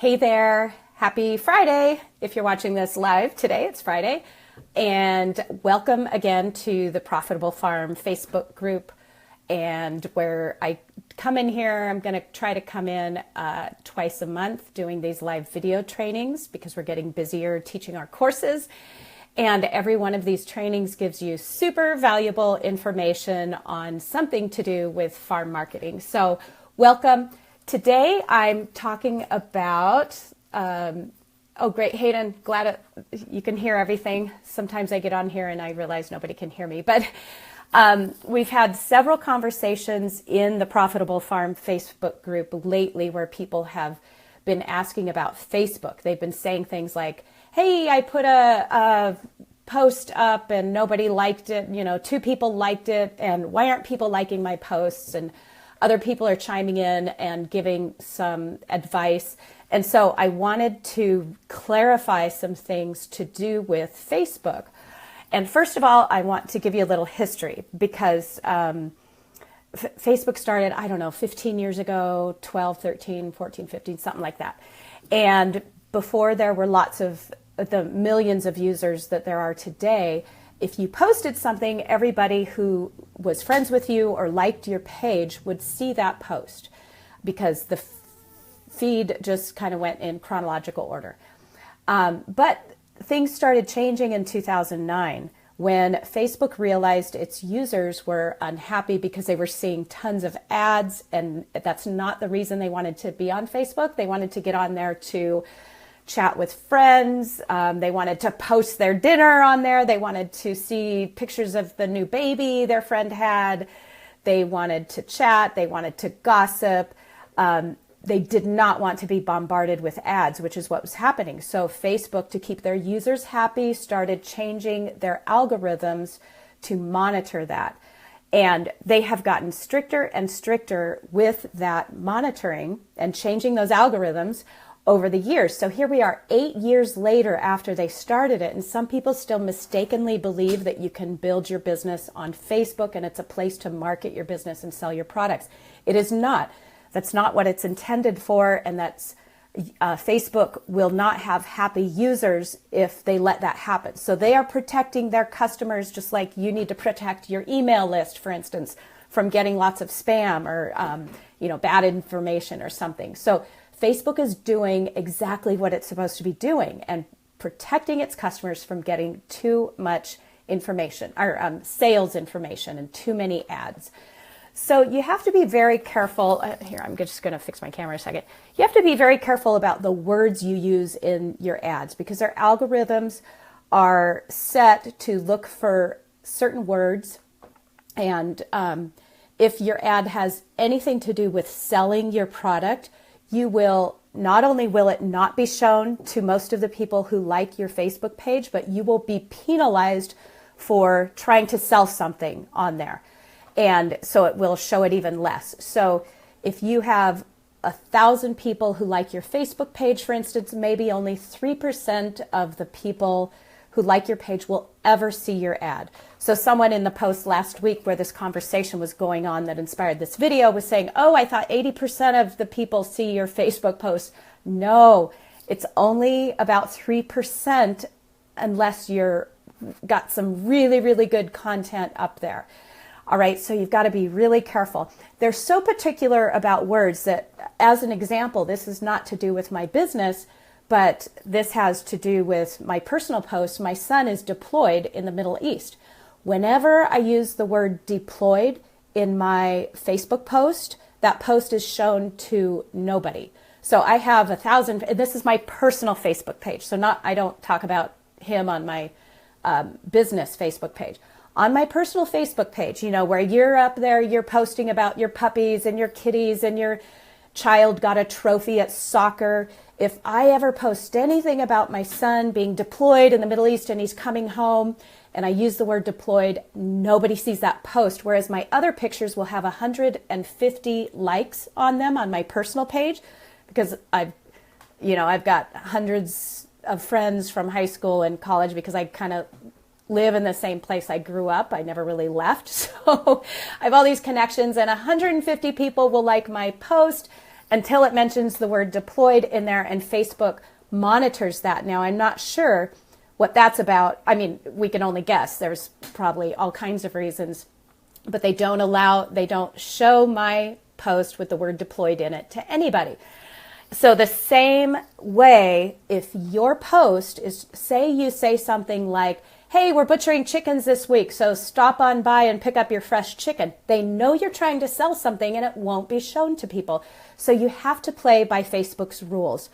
Hey there, happy Friday. If you're watching this live today, it's Friday. And welcome again to the Profitable Farm Facebook group. And where I come in here, I'm going to try to come in twice a month doing these live video trainings because we're getting busier teaching our courses. And every one of these trainings gives you super valuable information on something to do with farm marketing. So welcome. Today I'm talking about, oh great, Hayden, glad you can hear everything. Sometimes I get on here and I realize nobody can hear me, but we've had several conversations in the Profitable Farm Facebook group lately where people have been asking about Facebook. They've been saying things like, hey, I put a post up and nobody liked it, 2 people liked it, and why aren't people liking my posts? And other people are chiming in and giving some advice. And so I wanted to clarify some things to do with Facebook. And first of all, I want to give you a little history because Facebook started, 15 years ago, 12, 13, 14, 15, something like that. And before there were lots of the millions of users that there are today, if you posted something, everybody who was friends with you or liked your page would see that post because the feed just kind of went in chronological order. But things started changing in 2009 when Facebook realized its users were unhappy because they were seeing tons of ads, and that's not the reason they wanted to be on Facebook. They wanted to get on there to chat with friends. They wanted to post their dinner on there. They wanted to see pictures of the new baby their friend had. They wanted to chat. They wanted to gossip. They did not want to be bombarded with ads, which is what was happening. So Facebook, to keep their users happy, started changing their algorithms to monitor that. And they have gotten stricter and stricter with that monitoring and changing those algorithms over the years. So here we are 8 years later after they started it, and some people still mistakenly believe that you can build your business on Facebook and it's a place to market your business and sell your products. It is not. That's not what it's intended for, and that's Facebook will not have happy users if they let that happen. So they are protecting their customers just like you need to protect your email list, for instance, from getting lots of spam or bad information or something. So Facebook is doing exactly what it's supposed to be doing and protecting its customers from getting too much information or sales information and too many ads. So you have to be very careful. Here, I'm just going to fix my camera a second. You have to be very careful about the words you use in your ads because their algorithms are set to look for certain words. And if your ad has anything to do with selling your product, you will not only will it not be shown to most of the people who like your Facebook page, but you will be penalized for trying to sell something on there. And so it will show it even less. So if you have 1,000 people who like your Facebook page, for instance, maybe only 3% of the people who like your page will ever see your ad. So someone in the post last week where this conversation was going on that inspired this video was saying, oh, I thought 80% of the people see your Facebook post. No, it's only about 3% unless you're got some really, really good content up there. All right, so you've got to be really careful. They're so particular about words that, as an example, this is not to do with my business, but this has to do with my personal post. My son is deployed in the Middle East. Whenever I use the word deployed in my Facebook post, that post is shown to nobody. So I have 1,000, this is my personal Facebook page. So I don't talk about him on my business Facebook page. On my personal Facebook page, where you're up there, you're posting about your puppies and your kitties and your child got a trophy at soccer. If I ever post anything about my son being deployed in the Middle East and he's coming home and I use the word deployed, nobody sees that post. Whereas my other pictures will have 150 likes on them on my personal page because I've got hundreds of friends from high school and college because I kind of live in the same place I grew up. I never really left. So I have all these connections and 150 people will like my post until it mentions the word deployed in there, and Facebook monitors that. Now, I'm not sure what that's about. I mean, we can only guess. There's probably all kinds of reasons, but they don't show my post with the word deployed in it to anybody. So the same way, if your post is, say you say something like, hey, we're butchering chickens this week, so stop on by and pick up your fresh chicken. They know you're trying to sell something and it won't be shown to people. So you have to play by Facebook's rules.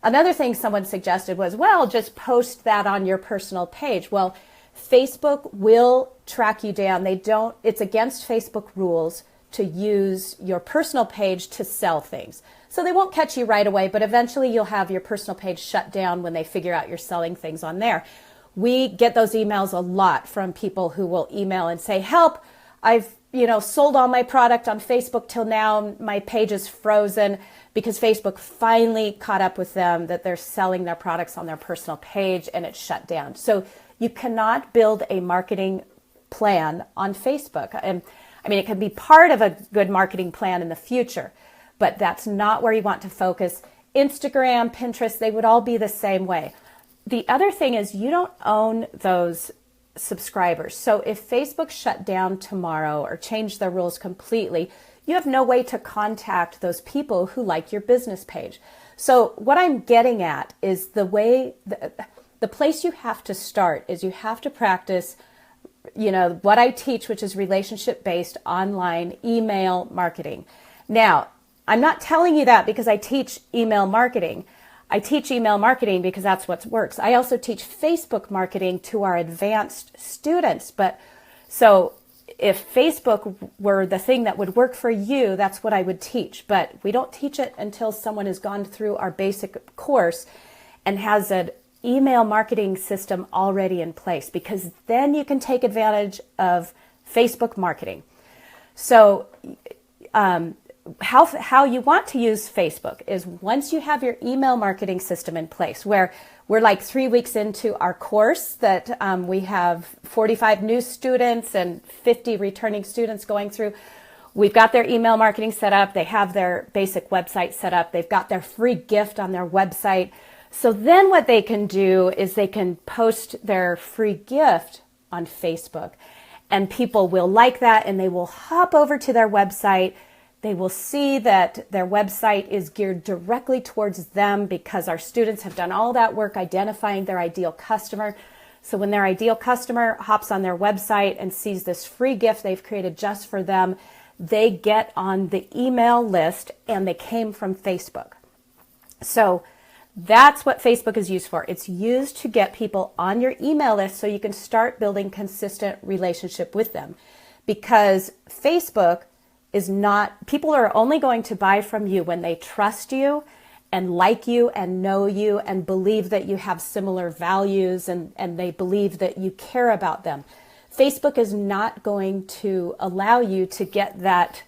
Another thing someone suggested was, well, just post that on your personal page. Well, Facebook will track you down. It's against Facebook rules to use your personal page to sell things. So they won't catch you right away, but eventually you'll have your personal page shut down when they figure out you're selling things on there. We get those emails a lot from people who will email and say, help, I've sold all my product on Facebook till now. My page is frozen because Facebook finally caught up with them that they're selling their products on their personal page and it's shut down. So you cannot build a marketing plan on Facebook. And I mean, it can be part of a good marketing plan in the future, but that's not where you want to focus. Instagram, Pinterest, they would all be the same way. The other thing is you don't own those subscribers. So if Facebook shut down tomorrow or changed their rules completely, you have no way to contact those people who like your business page. So what I'm getting at is the place you have to start is you have to practice, what I teach, which is relationship-based online email marketing. Now, I'm not telling you that because I teach email marketing. I teach email marketing because that's what works. I also teach Facebook marketing to our advanced students. But so if Facebook were the thing that would work for you, that's what I would teach. But we don't teach it until someone has gone through our basic course and has an email marketing system already in place, because then you can take advantage of Facebook marketing. So, how you want to use Facebook is once you have your email marketing system in place, where we're like 3 weeks into our course that we have 45 new students and 50 returning students going through. We've got their email marketing set up. They have their basic website set up. They've got their free gift on their website. So then what they can do is they can post their free gift on Facebook, and people will like that and they will hop over to their website. They will see that their website is geared directly towards them because our students have done all that work identifying their ideal customer. So when their ideal customer hops on their website and sees this free gift they've created just for them, they get on the email list and they came from Facebook. So that's what Facebook is used for. It's used to get people on your email list so you can start building consistent relationship with them. Because Facebook is not, people are only going to buy from you when they trust you and like you and know you and believe that you have similar values and they believe that you care about them. Facebook is not going to allow you to get that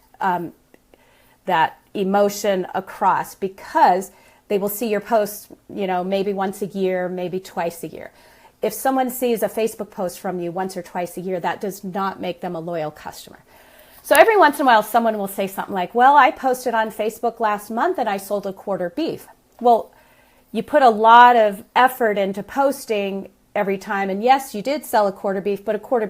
emotion across, because they will see your posts, maybe once a year, maybe twice a year. If someone sees a Facebook post from you once or twice a year, that does not make them a loyal customer. So every once in a while, someone will say something like, well, I posted on Facebook last month and I sold a quarter beef. Well, you put a lot of effort into posting every time. And yes, you did sell a quarter beef, but a quarter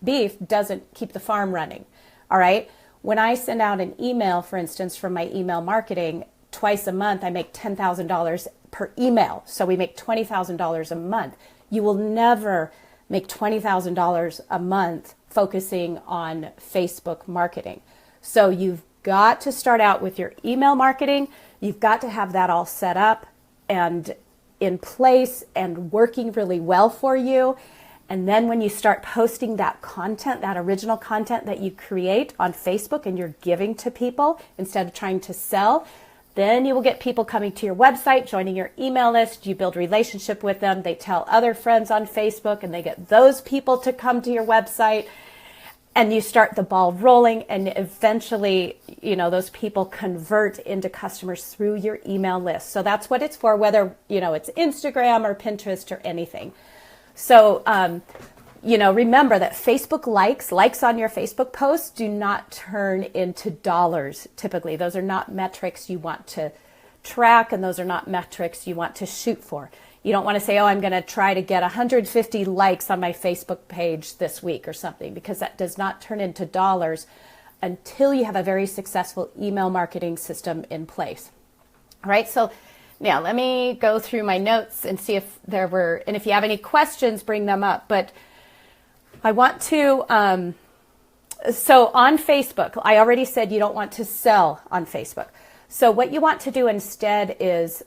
beef doesn't keep the farm running. All right. When I send out an email, for instance, from my email marketing, twice a month, I make $10,000 per email. So we make $20,000 a month. You will never make $20,000 a month focusing on Facebook marketing. So you've got to start out with your email marketing. You've got to have that all set up and in place and working really well for you. And then when you start posting that content, that original content that you create on Facebook and you're giving to people instead of trying to sell, then you will get people coming to your website, joining your email list. You build relationship with them. They tell other friends on Facebook and they get those people to come to your website. And you start the ball rolling, and eventually, those people convert into customers through your email list. So that's what it's for, whether, it's Instagram or Pinterest or anything. So, remember that Facebook likes on your Facebook posts do not turn into dollars typically. Those are not metrics you want to track, and those are not metrics you want to shoot for. You don't want to say, oh, I'm going to try to get 150 likes on my Facebook page this week or something, because that does not turn into dollars until you have a very successful email marketing system in place. All right, so now let me go through my notes and see if there were, and if you have any questions, bring them up. But I want to, so on Facebook, I already said you don't want to sell on Facebook. So what you want to do instead is,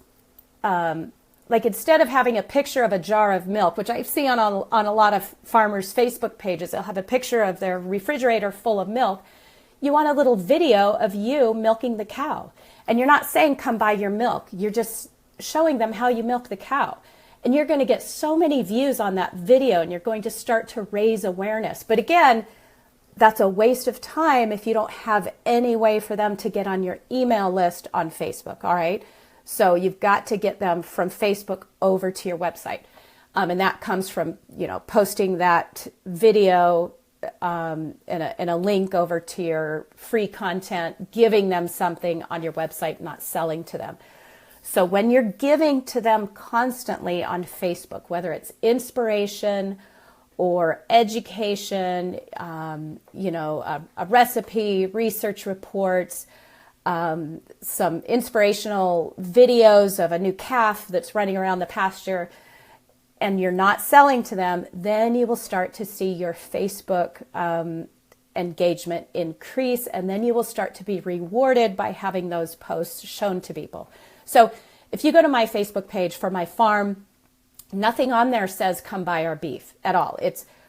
instead of having a picture of a jar of milk, which I see on a lot of farmers' Facebook pages, they'll have a picture of their refrigerator full of milk. You want a little video of you milking the cow. And you're not saying, come buy your milk. You're just showing them how you milk the cow. And you're going to get so many views on that video, and you're going to start to raise awareness. But again, that's a waste of time if you don't have any way for them to get on your email list on Facebook, all right? So you've got to get them from Facebook over to your website. And that comes from, posting that video and a link over to your free content, giving them something on your website, not selling to them. So when you're giving to them constantly on Facebook, whether it's inspiration or education, a recipe, research reports, some inspirational videos of a new calf that's running around the pasture, and you're not selling to them, then you will start to see your Facebook engagement increase, and then you will start to be rewarded by having those posts shown to people. So if you go to my Facebook page for my farm, nothing on there says come buy our beef at all.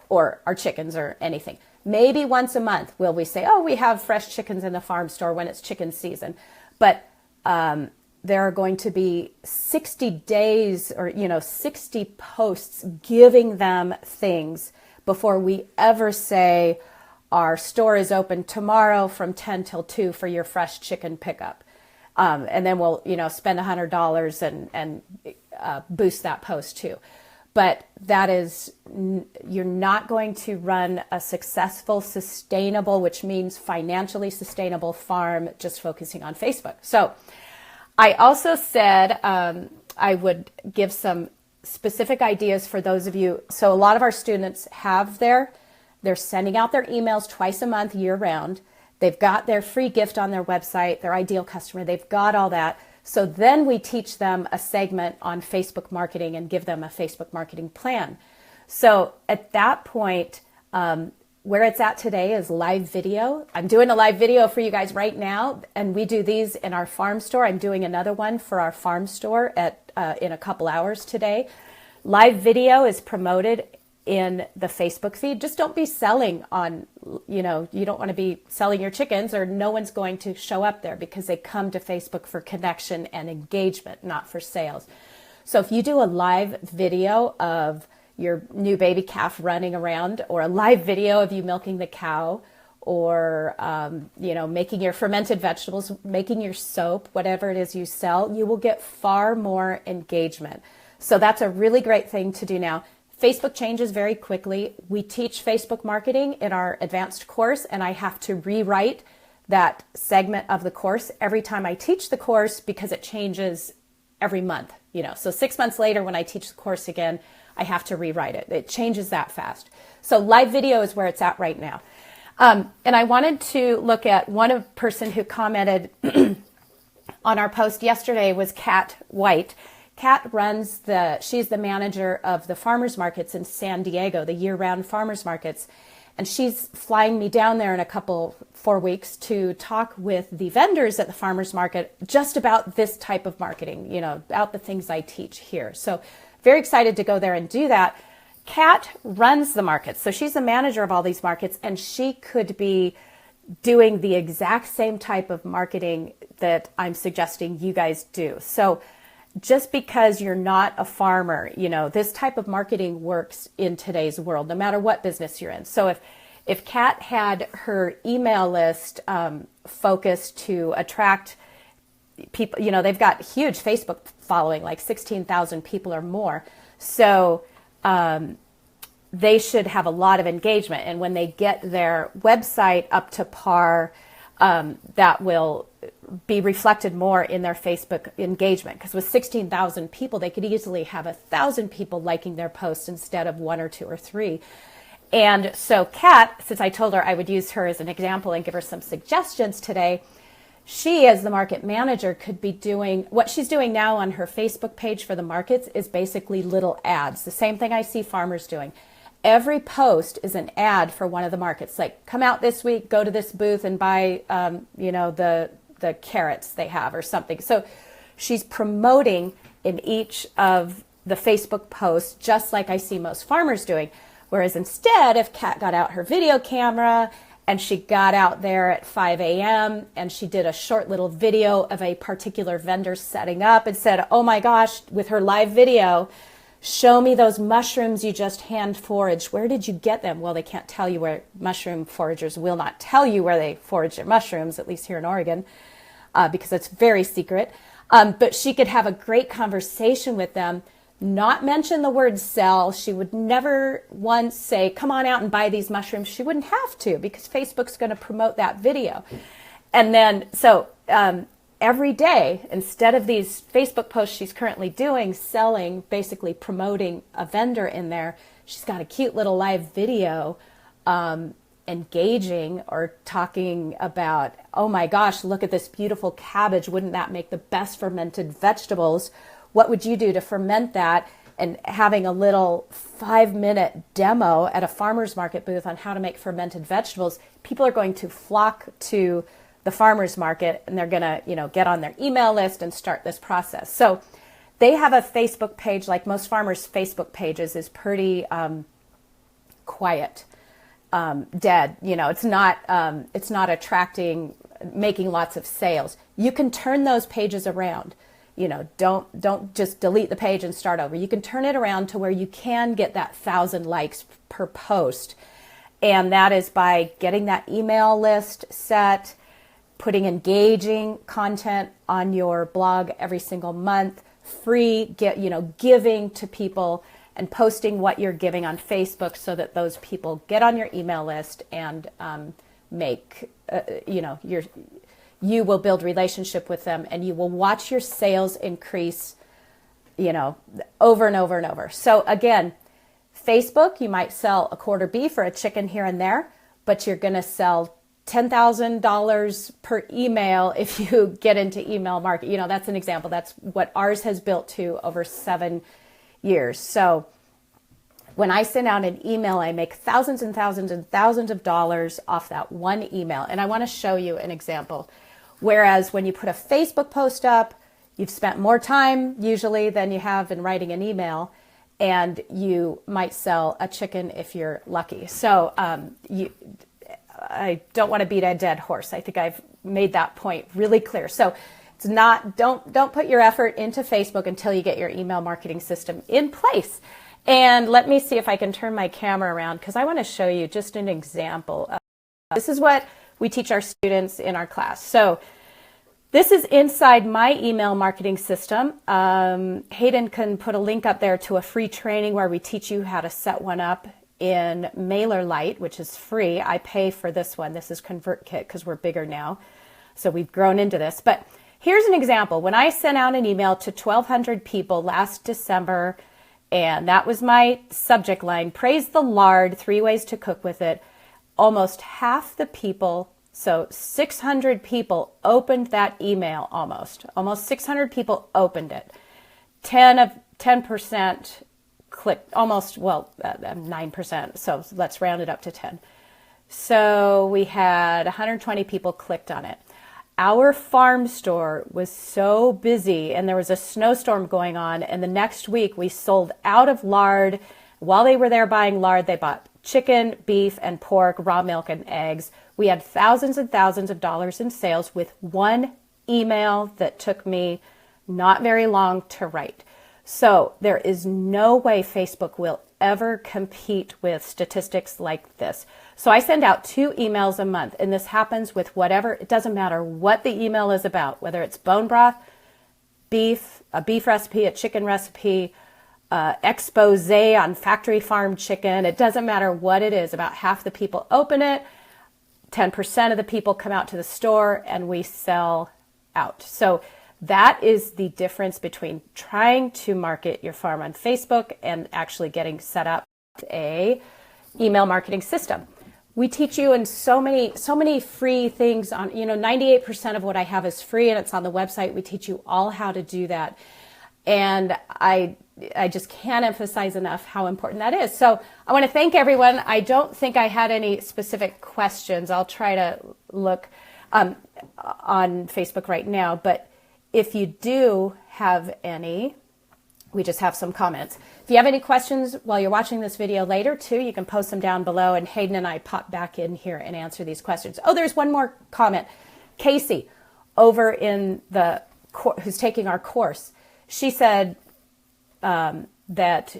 Or our chickens or anything. Maybe once a month will we say, oh, we have fresh chickens in the farm store when it's chicken season. But there are going to be 60 days or 60 posts giving them things before we ever say our store is open tomorrow from 10 till 2 for your fresh chicken pickup. And then we'll, spend $100 and boost that post too. But that is, you're not going to run a successful, sustainable, which means financially sustainable farm just focusing on Facebook. So I also said I would give some specific ideas for those of you. So a lot of our students they're sending out their emails twice a month, year round. They've got their free gift on their website, their ideal customer. They've got all that. So then we teach them a segment on Facebook marketing and give them a Facebook marketing plan. So at that point, where it's at today is live video. I'm doing a live video for you guys right now, and we do these in our farm store. I'm doing another one for our farm store in a couple hours today. Live video is promoted in the Facebook feed. Just don't be selling on, you don't want to be selling your chickens, or no one's going to show up there, because they come to Facebook for connection and engagement, not for sales. So if you do a live video of your new baby calf running around, or a live video of you milking the cow, or, making your fermented vegetables, making your soap, whatever it is you sell, you will get far more engagement. So that's a really great thing to do now. Facebook changes very quickly. We teach Facebook marketing in our advanced course, and I have to rewrite that segment of the course every time I teach the course, because it changes every month. So 6 months later, when I teach the course again, I have to rewrite it. It changes that fast. So live video is where it's at right now. And I wanted to look at one person who commented on our post yesterday was Kat White. Kat she's the manager of the farmers markets in San Diego, the year-round farmers markets. And she's flying me down there in 4 weeks to talk with the vendors at the farmers market just about this type of marketing, about the things I teach here. So very excited to go there and do that. Kat runs the markets. So she's the manager of all these markets, and she could be doing the exact same type of marketing that I'm suggesting you guys do. So just because you're not a farmer, this type of marketing works in today's world, no matter what business you're in. So if Kat had her email list focused to attract people, they've got huge Facebook following, like 16,000 people or more. So they should have a lot of engagement. And when they get their website up to par, that will be reflected more in their Facebook engagement. Because with 16,000 people, they could easily have 1,000 people liking their posts instead of 1 or 2 or 3. And so Kat, since I told her I would use her as an example and give her some suggestions today, she, as the market manager, could be doing what she's doing now on her Facebook page for the markets is basically little ads. The same thing I see farmers doing. Every post is an ad for one of the markets. Like, come out this week, go to this booth and buy, the carrots they have or something. So she's promoting in each of the Facebook posts, just like I see most farmers doing. Whereas instead, if Kat got out her video camera and she got out there at 5 a.m. and she did a short little video of a particular vendor setting up and said, oh my gosh, with her live video, show me those mushrooms you just hand foraged. Where did you get them? Well, they can't tell you where. Mushroom foragers will not tell you where they forage their mushrooms, at least here in Oregon, because it's very secret. But she could have a great conversation with them, not mention the word sell. She would never once say, come on out and buy these mushrooms. She wouldn't have to, because Facebook's going to promote that video. And then, so every day, instead of these Facebook posts she's currently doing, selling, basically promoting a vendor in there, she's got a cute little live video engaging or talking about, oh my gosh, look at this beautiful cabbage. Wouldn't that make the best fermented vegetables? What would you do to ferment that? And having a little 5-minute demo at a farmer's market booth on how to make fermented vegetables. People are going to flock to the farmer's market, and they're going to, get on their email list and start this process. So they have a Facebook page. Like most farmers' Facebook pages is pretty quiet, dead. It's not attracting, making lots of sales. You can turn those pages around. Don't just delete the page and start over. You can turn it around to where you can get that 1,000 likes per post. And that is by getting that email list set, putting engaging content on your blog every single month, free, giving to people and posting what you're giving on Facebook so that those people get on your email list and you will build relationship with them, and you will watch your sales increase, over and over and over. So again, Facebook, you might sell a quarter beef or a chicken here and there, but you're going to sell $10,000 per email if you get into email marketing. That's an example. That's what ours has built to over 7 years. So when I send out an email, I make thousands and thousands and thousands of dollars off that one email. And I want to show you an example. Whereas when you put a Facebook post up, you've spent more time usually than you have in writing an email, and you might sell a chicken if you're lucky. So I don't want to beat a dead horse. I think I've made that point really clear. So it's not, don't put your effort into Facebook until you get your email marketing system in place. And let me see if I can turn my camera around, because I want to show you just an example. This is what we teach our students in our class. So this is inside my email marketing system. Hayden can put a link up there to a free training where we teach you how to set one up in MailerLite, which is free. I pay for this one. This is ConvertKit because we're bigger now. So we've grown into this. But here's an example. When I sent out an email to 1,200 people last December, and that was my subject line, praise the lard, 3 ways to cook with it. Almost half the people, so 600 people opened that email almost 600 people opened it. 10% clicked, 9%. So let's round it up to 10. So we had 120 people clicked on it. Our farm store was so busy, and there was a snowstorm going on, and the next week we sold out of lard. While they were there buying lard, they bought chicken, beef, and pork, raw milk, and eggs. We had thousands and thousands of dollars in sales with one email that took me not very long to write. So there is no way Facebook will ever compete with statistics like this. So I send out 2 emails a month, and this happens with whatever, it doesn't matter what the email is about, whether it's bone broth, beef, a beef recipe, a chicken recipe, expose on factory farm chicken. It doesn't matter what it is. About half the people open it. 10% of the people come out to the store and we sell out. So that is the difference between trying to market your farm on Facebook and actually getting set up a email marketing system. We teach you in so many free things on, 98% of what I have is free and it's on the website. We teach you all how to do that. And I just can't emphasize enough how important that is. So I want to thank everyone. I don't think I had any specific questions. I'll try to look on Facebook right now. But if you do have any, we just have some comments. If you have any questions while you're watching this video later too, you can post them down below and Hayden and I pop back in here and answer these questions. Oh, there's one more comment. Casey over in who's taking our course. She said that,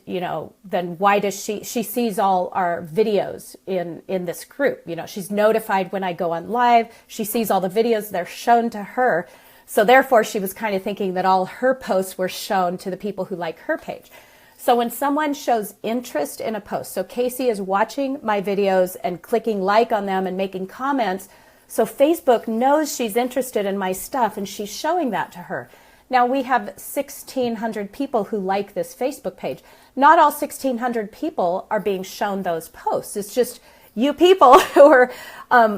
then why does she sees all our videos in this group. She's notified when I go on live. She sees all the videos. They're shown to her. So therefore, she was kind of thinking that all her posts were shown to the people who like her page. So when someone shows interest in a post, so Casey is watching my videos and clicking like on them and making comments. So Facebook knows she's interested in my stuff and she's showing that to her. Now we have 1,600 people who like this Facebook page. Not all 1,600 people are being shown those posts. It's just you people who are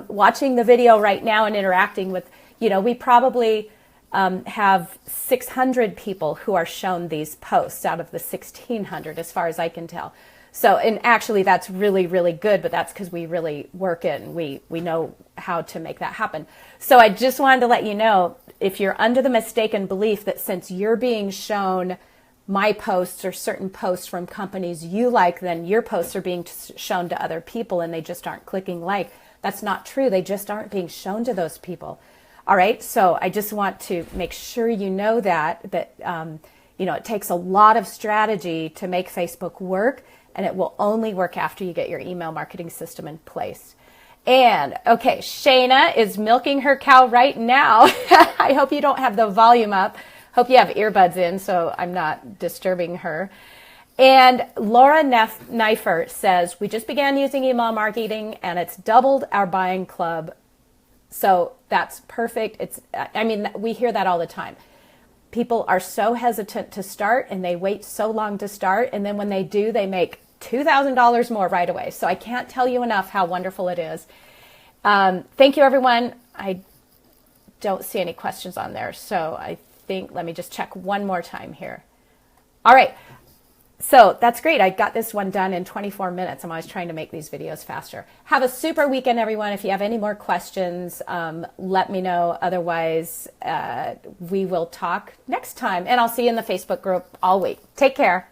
watching the video right now and interacting with, we probably have 600 people who are shown these posts out of the 1,600 as far as I can tell. So, and actually that's really, really good, but that's because we really work it and we know how to make that happen. So I just wanted to let you know, if you're under the mistaken belief that since you're being shown my posts or certain posts from companies you like, then your posts are being shown to other people and they just aren't clicking like, that's not true. They just aren't being shown to those people. All right. So I just want to make sure you know that it takes a lot of strategy to make Facebook work, and it will only work after you get your email marketing system in place. And okay, Shayna is milking her cow right now. I hope you don't have the volume up. Hope you have earbuds in so I'm not disturbing her. And Laura Neifer says, we just began using email marketing and it's doubled our buying club. So that's perfect. We hear that all the time. People are so hesitant to start and they wait so long to start. And then when they do, they make $2,000 more right away. So I can't tell you enough how wonderful it is. Thank you, everyone. I don't see any questions on there. So I think, let me just check one more time here. All right. So that's great. I got this one done in 24 minutes. I'm always trying to make these videos faster. Have a super weekend, everyone. If you have any more questions, let me know. Otherwise, we will talk next time. And I'll see you in the Facebook group all week. Take care.